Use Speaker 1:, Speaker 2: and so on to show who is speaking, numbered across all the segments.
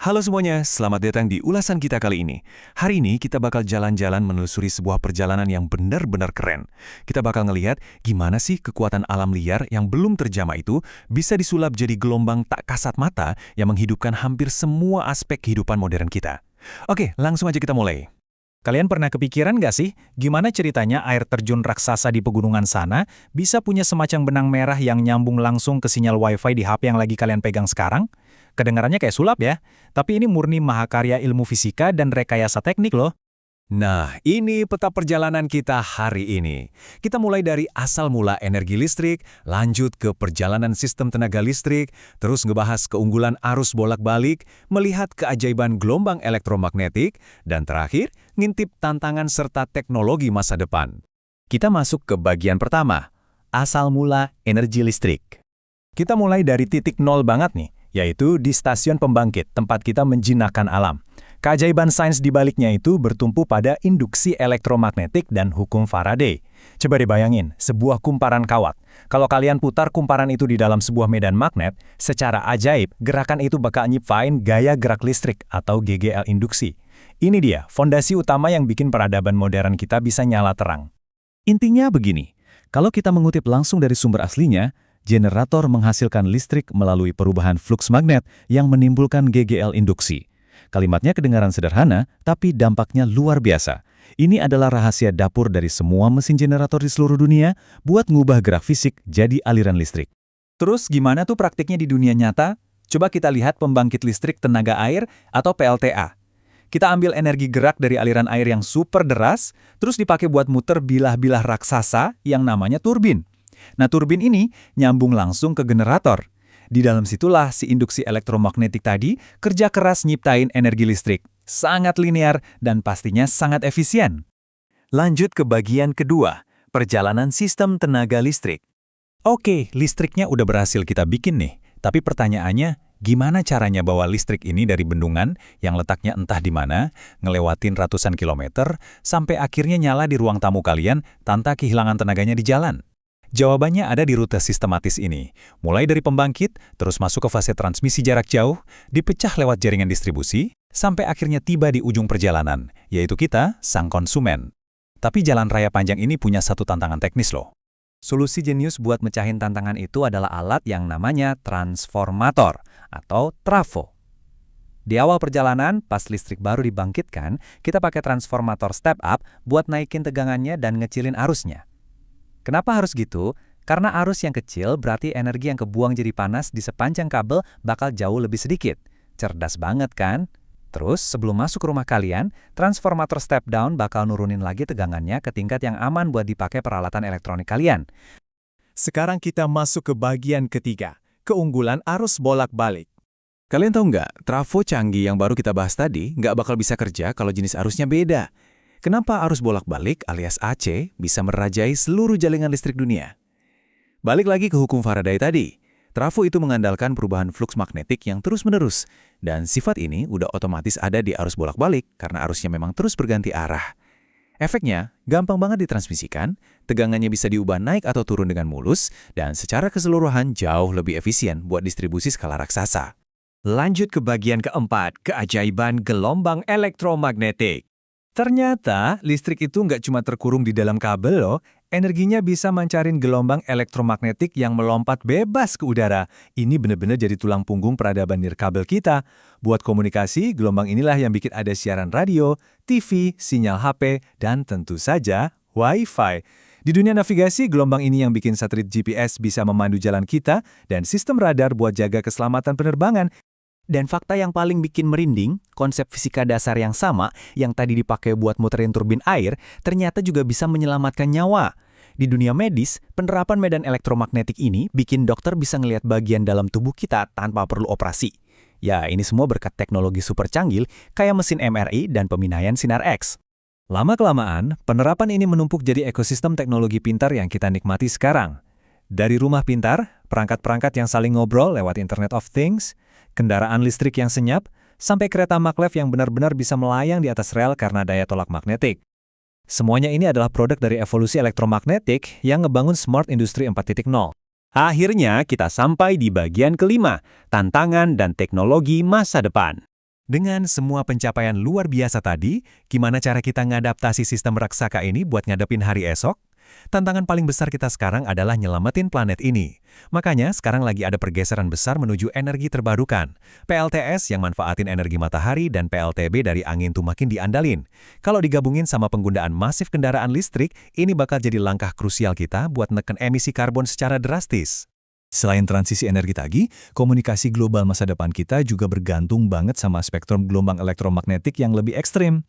Speaker 1: Halo semuanya, selamat datang di ulasan kita kali ini. Hari ini kita bakal jalan-jalan menelusuri sebuah perjalanan yang benar-benar keren. Kita bakal ngelihat gimana sih kekuatan alam liar yang belum terjamah itu bisa disulap jadi gelombang tak kasat mata yang menghidupkan hampir semua aspek kehidupan modern kita. Oke, langsung aja kita mulai.
Speaker 2: Kalian pernah kepikiran nggak sih, gimana ceritanya air terjun raksasa di pegunungan sana bisa punya semacam benang merah yang nyambung langsung ke sinyal Wi-Fi di HP yang lagi kalian pegang sekarang? Kedengarannya kayak sulap ya, tapi ini murni mahakarya ilmu fisika dan rekayasa teknik loh.
Speaker 1: Nah, ini peta perjalanan kita hari ini. Kita mulai dari asal mula energi listrik, lanjut ke perjalanan sistem tenaga listrik, terus ngebahas keunggulan arus bolak-balik, melihat keajaiban gelombang elektromagnetik, dan terakhir, ngintip tantangan serta teknologi masa depan. Kita masuk ke bagian pertama, asal mula energi listrik.
Speaker 2: Kita mulai dari titik nol banget nih, yaitu di stasiun pembangkit, tempat kita menjinakkan alam. Keajaiban sains di baliknya itu bertumpu pada induksi elektromagnetik dan hukum Faraday. Coba dibayangin, sebuah kumparan kawat. Kalau kalian putar kumparan itu di dalam sebuah medan magnet, secara ajaib, gerakan itu bakal nyiptain gaya gerak listrik atau GGL induksi. Ini dia, fondasi utama yang bikin peradaban modern kita bisa nyala terang.
Speaker 3: Intinya begini, kalau kita mengutip langsung dari sumber aslinya, generator menghasilkan listrik melalui perubahan fluks magnet yang menimbulkan GGL induksi. Kalimatnya kedengaran sederhana, tapi dampaknya luar biasa. Ini adalah rahasia dapur dari semua mesin generator di seluruh dunia buat ngubah gerak fisik jadi aliran listrik.
Speaker 2: Terus gimana tuh praktiknya di dunia nyata? Coba kita lihat pembangkit listrik tenaga air atau PLTA. Kita ambil energi gerak dari aliran air yang super deras, terus dipakai buat muter bilah-bilah raksasa yang namanya turbin. Nah, turbin ini nyambung langsung ke generator. Di dalam situlah si induksi elektromagnetik tadi kerja keras nyiptain energi listrik. Sangat linear dan pastinya sangat efisien.
Speaker 1: Lanjut ke bagian kedua, perjalanan sistem tenaga listrik.
Speaker 2: Oke, listriknya udah berhasil kita bikin nih. Tapi pertanyaannya, gimana caranya bawa listrik ini dari bendungan yang letaknya entah di mana, ngelewatin ratusan kilometer, sampai akhirnya nyala di ruang tamu kalian tanpa kehilangan tenaganya di jalan? Jawabannya ada di rute sistematis ini. Mulai dari pembangkit, terus masuk ke fase transmisi jarak jauh, dipecah lewat jaringan distribusi, sampai akhirnya tiba di ujung perjalanan, yaitu kita, sang konsumen. Tapi jalan raya panjang ini punya satu tantangan teknis loh.
Speaker 1: Solusi jenius buat mecahin tantangan itu adalah alat yang namanya transformator atau trafo. Di awal perjalanan, pas listrik baru dibangkitkan, kita pakai transformator step up buat naikin tegangannya dan ngecilin arusnya. Kenapa harus gitu? Karena arus yang kecil berarti energi yang kebuang jadi panas di sepanjang kabel bakal jauh lebih sedikit. Cerdas banget kan? Terus sebelum masuk ke rumah kalian, transformator step down bakal nurunin lagi tegangannya ke tingkat yang aman buat dipakai peralatan elektronik kalian.
Speaker 2: Sekarang kita masuk ke bagian ketiga, keunggulan arus bolak-balik.
Speaker 1: Kalian tahu nggak, trafo canggih yang baru kita bahas tadi nggak bakal bisa kerja kalau jenis arusnya beda. Kenapa arus bolak-balik alias AC bisa merajai seluruh jaringan listrik dunia? Balik lagi ke hukum Faraday tadi. Trafo itu mengandalkan perubahan fluks magnetik yang terus-menerus. Dan sifat ini udah otomatis ada di arus bolak-balik karena arusnya memang terus berganti arah. Efeknya gampang banget ditransmisikan, tegangannya bisa diubah naik atau turun dengan mulus, dan secara keseluruhan jauh lebih efisien buat distribusi skala raksasa. Lanjut ke bagian keempat, keajaiban gelombang elektromagnetik. Ternyata, listrik itu nggak cuma terkurung di dalam kabel loh, energinya bisa mancarin gelombang elektromagnetik yang melompat bebas ke udara. Ini benar-benar jadi tulang punggung peradaban nirkabel kita. Buat komunikasi, gelombang inilah yang bikin ada siaran radio, TV, sinyal HP, dan tentu saja Wi-Fi. Di dunia navigasi, gelombang ini yang bikin satelit GPS bisa memandu jalan kita dan sistem radar buat jaga keselamatan penerbangan. Dan fakta yang paling bikin merinding, konsep fisika dasar yang sama yang tadi dipakai buat muterin turbin air, ternyata juga bisa menyelamatkan nyawa. Di dunia medis, penerapan medan elektromagnetik ini bikin dokter bisa ngelihat bagian dalam tubuh kita tanpa perlu operasi. Ya, ini semua berkat teknologi super canggih kayak mesin MRI dan pemindahan sinar X. Lama-kelamaan, penerapan ini menumpuk jadi ekosistem teknologi pintar yang kita nikmati sekarang. Dari rumah pintar, perangkat-perangkat yang saling ngobrol lewat Internet of Things, kendaraan listrik yang senyap, sampai kereta maglev yang benar-benar bisa melayang di atas rel karena daya tolak magnetik. Semuanya ini adalah produk dari evolusi elektromagnetik yang ngebangun Smart Industry 4.0. Akhirnya kita sampai di bagian kelima, tantangan dan teknologi masa depan. Dengan semua pencapaian luar biasa tadi, gimana cara kita ngadaptasi sistem raksasa ini buat ngadepin hari esok? Tantangan paling besar kita sekarang adalah nyelamatin planet ini. Makanya sekarang lagi ada pergeseran besar menuju energi terbarukan. PLTS yang manfaatin energi matahari dan PLTB dari angin tuh makin diandalin. Kalau digabungin sama penggunaan masif kendaraan listrik, ini bakal jadi langkah krusial kita buat neken emisi karbon secara drastis.
Speaker 3: Selain transisi energi tadi, komunikasi global masa depan kita juga bergantung banget sama spektrum gelombang elektromagnetik yang lebih ekstrim.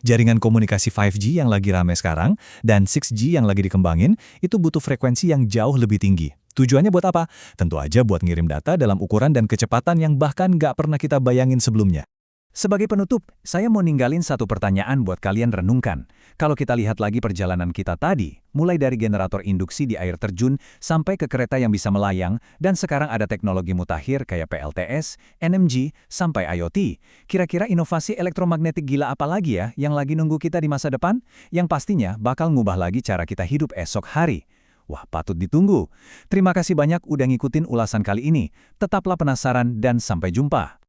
Speaker 3: Jaringan komunikasi 5G yang lagi rame sekarang dan 6G yang lagi dikembangin itu butuh frekuensi yang jauh lebih tinggi. Tujuannya buat apa? Tentu aja buat ngirim data dalam ukuran dan kecepatan yang bahkan nggak pernah kita bayangin sebelumnya.
Speaker 2: Sebagai penutup, saya mau ninggalin satu pertanyaan buat kalian renungkan. Kalau kita lihat lagi perjalanan kita tadi, mulai dari generator induksi di air terjun sampai ke kereta yang bisa melayang, dan sekarang ada teknologi mutakhir kayak PLTS, NMG, sampai IoT. Kira-kira inovasi elektromagnetik gila apa lagi ya yang lagi nunggu kita di masa depan? Yang pastinya bakal ngubah lagi cara kita hidup esok hari. Wah, patut ditunggu. Terima kasih banyak udah ngikutin ulasan kali ini. Tetaplah penasaran dan sampai jumpa.